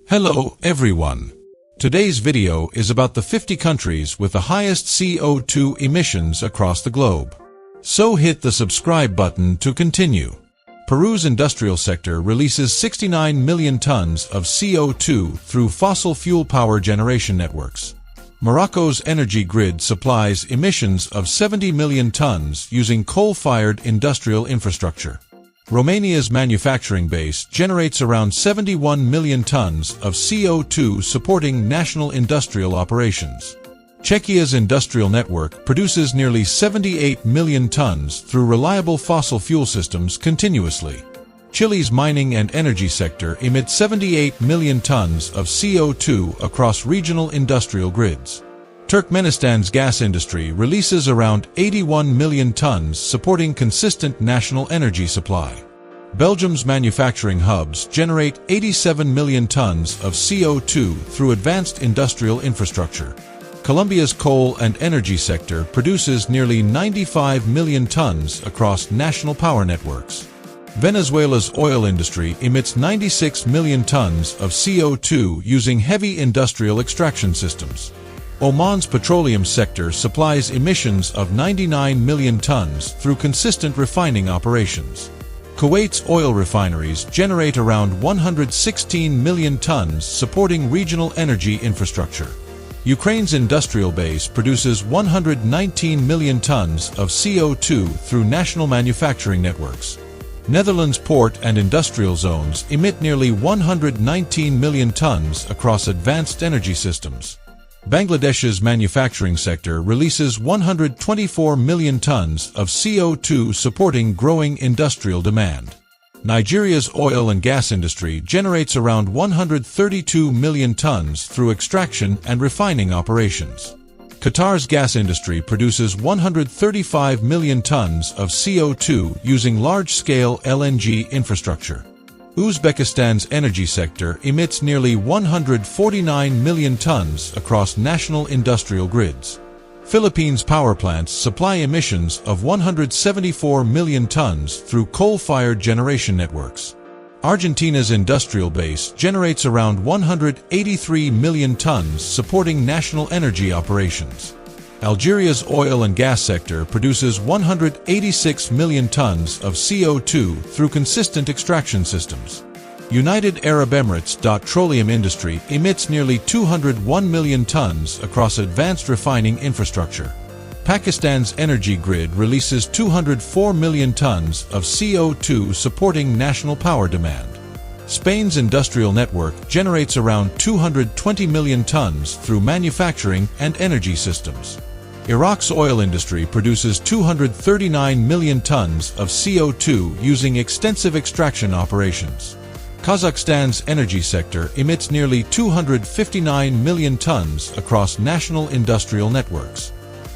Hello, everyone. Today's video is about the 50 countries with the highest CO2 emissions across the globe. So hit the subscribe button to continue. Peru's industrial sector releases 69 million tons of CO2 through fossil fuel power generation networks. Morocco's energy grid supplies emissions of 70 million tons using coal-fired industrial infrastructure. Romania's manufacturing base generates around 71 million tons of CO2 supporting national industrial operations. Czechia's industrial network produces nearly 78 million tons through reliable fossil fuel systems continuously. Chile's mining and energy sector emits 78 million tons of CO2 across regional industrial grids. Turkmenistan's gas industry releases around 81 million tons supporting consistent national energy supply. Belgium's manufacturing hubs generate 87 million tons of CO2 through advanced industrial infrastructure. Colombia's coal and energy sector produces nearly 95 million tons across national power networks. Venezuela's oil industry emits 96 million tons of CO2 using heavy industrial extraction systems. Oman's petroleum sector supplies emissions of 99 million tons through consistent refining operations. Kuwait's oil refineries generate around 116 million tons supporting regional energy infrastructure. Ukraine's industrial base produces 119 million tons of CO2 through national manufacturing networks. Netherlands' port and industrial zones emit nearly 119 million tons across advanced energy systems. Bangladesh's manufacturing sector releases 124 million tons of CO2 supporting growing industrial demand. Nigeria's oil and gas industry generates around 132 million tons through extraction and refining operations. Qatar's gas industry produces 135 million tons of CO2 using large-scale LNG infrastructure. Uzbekistan's energy sector emits nearly 149 million tons across national industrial grids. Philippines' power plants supply emissions of 174 million tons through coal-fired generation networks. Argentina's industrial base generates around 183 million tons supporting national energy operations. Algeria's oil and gas sector produces 186 million tons of CO2 through consistent extraction systems. United Arab Emirates' petroleum industry emits nearly 201 million tons across advanced refining infrastructure. Pakistan's energy grid releases 204 million tons of CO2 supporting national power demand. Spain's industrial network generates around 220 million tons through manufacturing and energy systems. Iraq's oil industry produces 239 million tons of CO2 using extensive extraction operations. Kazakhstan's energy sector emits nearly 259 million tons across national industrial networks.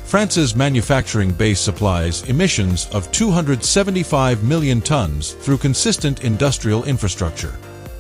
France's manufacturing base supplies emissions of 275 million tons through consistent industrial infrastructure.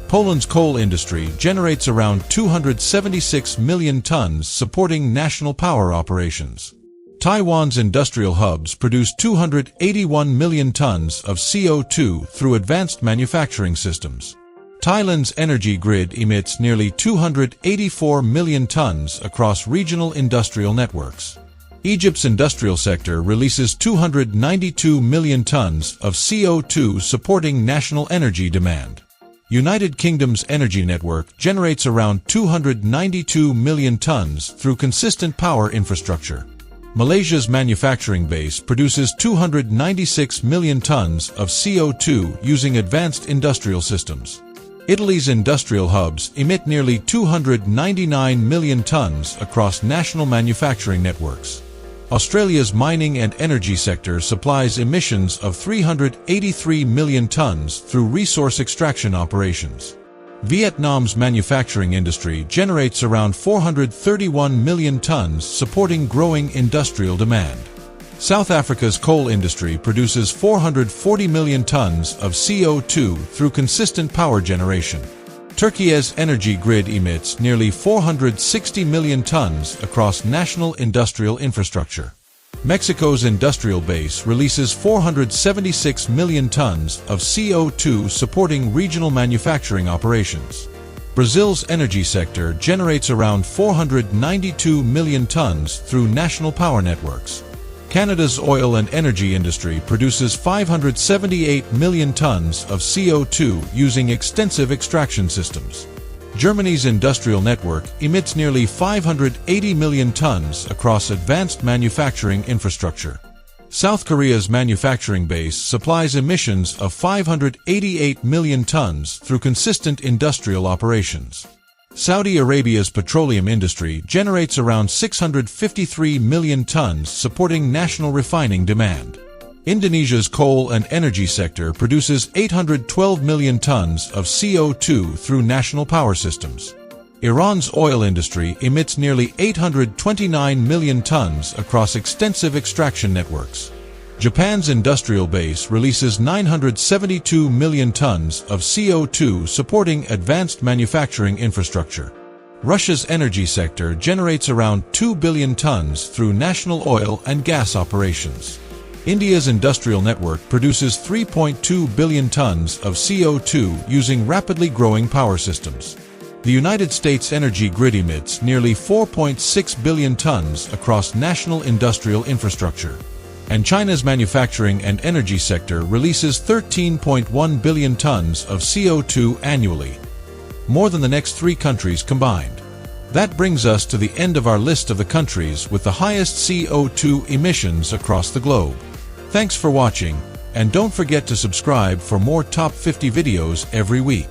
Poland's coal industry generates around 276 million tons supporting national power operations. Taiwan's industrial hubs produce 281 million tons of CO2 through advanced manufacturing systems. Thailand's energy grid emits nearly 284 million tons across regional industrial networks. Egypt's industrial sector releases 292 million tons of CO2 supporting national energy demand. United Kingdom's energy network generates around 292 million tons through consistent power infrastructure. Malaysia's manufacturing base produces 296 million tons of CO2 using advanced industrial systems. Italy's industrial hubs emit nearly 299 million tons across national manufacturing networks. Australia's mining and energy sector supplies emissions of 383 million tons through resource extraction operations. Vietnam's manufacturing industry generates around 431 million tons supporting growing industrial demand. South Africa's coal industry produces 440 million tons of CO2 through consistent power generation. Turkey's energy grid emits nearly 460 million tons across national industrial infrastructure. Mexico's industrial base releases 476 million tons of CO2 supporting regional manufacturing operations. Brazil's energy sector generates around 492 million tons through national power networks. Canada's oil and energy industry produces 578 million tons of CO2 using extensive extraction systems. Germany's industrial network emits nearly 580 million tons across advanced manufacturing infrastructure. South Korea's manufacturing base supplies emissions of 588 million tons through consistent industrial operations. Saudi Arabia's petroleum industry generates around 653 million tons, supporting national refining demand. Indonesia's coal and energy sector produces 812 million tons of CO2 through national power systems. Iran's oil industry emits nearly 829 million tons across extensive extraction networks. Japan's industrial base releases 972 million tons of CO2 supporting advanced manufacturing infrastructure. Russia's energy sector generates around 2 billion tons through national oil and gas operations. India's industrial network produces 3.2 billion tons of CO2 using rapidly growing power systems. The United States energy grid emits nearly 4.6 billion tons across national industrial infrastructure. And China's manufacturing and energy sector releases 13.1 billion tons of CO2 annually, more than the next 3 countries combined. That brings us to the end of our list of the countries with the highest CO2 emissions across the globe. Thanks for watching, and don't forget to subscribe for more Top 50 videos every week.